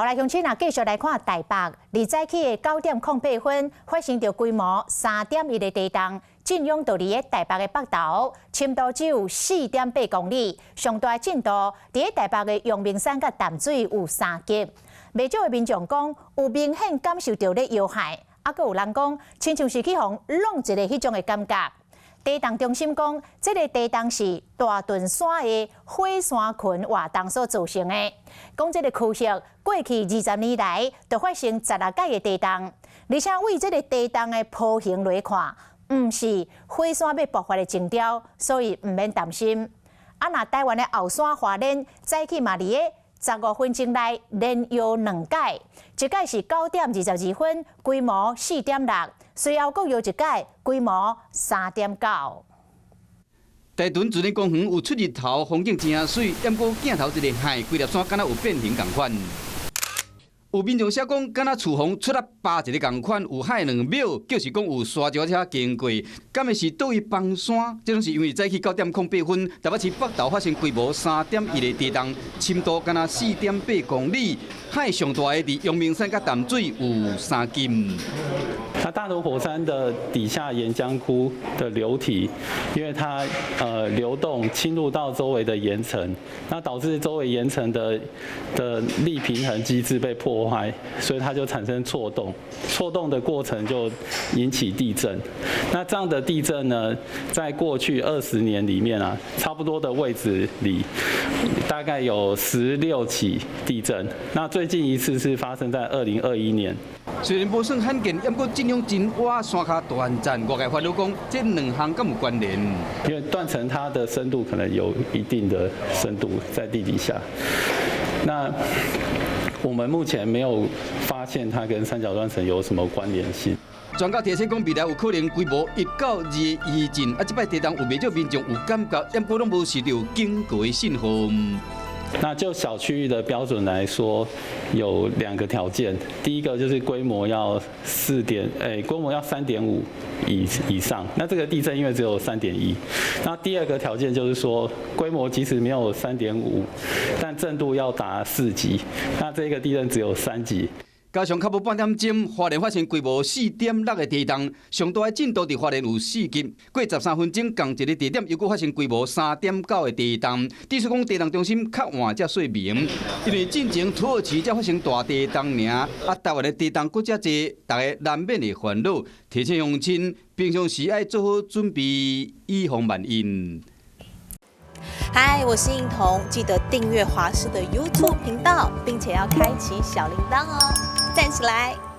后来乡亲啊，继续来看台北，二早起的9:08分，发生着规模3.1的地震，震央就伫个台北的北投，深度只有4.8公里，上大震度伫个台北的阳明山甲淡水有3级。袂少的民众讲，有明显感受到咧摇撼，啊，阁有人讲，亲像是去互弄一个迄种的感觉。地动中心讲，这个地动是大屯山的火山群活动所造成的。讲这个区域过去20年来，就发生16届的地动，而且为这个地动的坡形来看，毋是火山要爆发的征兆，所以毋免担心。啊，那台湾的后山花莲早起嘛，伫个15分钟内连摇2届，一届是9:22分，规模4.6。随后阁有一届规模3.9。大屯自然公园有出日头，风景真水，不过镜头一个海，规粒山敢若有变形共款。有民众写讲，敢若厨房出来扒一个共款，有海2秒，就是讲有沙石车经过，敢会是倒位崩山？这拢是因为早起9:08分，台北市北投发生规模3.1的地动，深度敢若4.8公里，海上大的伫阳明山甲淡水有3级。那大屯火山的底下岩浆窟的流体，因为它流动侵入到周围的岩层，那导致周围岩层的力平衡机制被破坏，所以它就产生错动。错动的过程就引起地震。那这样的地震呢，在过去20年里面啊，差不多的位置里，大概有16起地震。那最近一次是发生在2021年。虽然无算罕见，不过震央真挖山下断层，外界发了讲，这2项敢有关联？因为断层它的深度可能有一定的深度在地底下，那我们目前没有发现它跟三角断层有什么关联性。专家提醒讲，未来有可能规模1到2的余震，啊，这摆地动有未少民众有感觉，不过拢无收到警告的信号。那就小区域的标准来说，有2个条件。第一个就是规模要规模要3.5以上。那这个地震因为只有3.1。那第二个条件就是说，规模即使没有3.5，但震度要达4级。那这个地震只有3级。加上较无半点钟，花莲发生规模4.6的地动，上大的震度伫花莲有4级。过13分钟，同一个地点又搁发生规模3.9的地动。据说讲地动中心较晚才说明，因为进前土耳其才发生大地动尔，啊，台湾的地动搁较济，大家难免会烦恼。提醒乡亲，平常时爱做好准备，以防万一。嗨，我是映彤，记得订阅华视的 YouTube 频道，并且要开启小铃铛哦，站起来！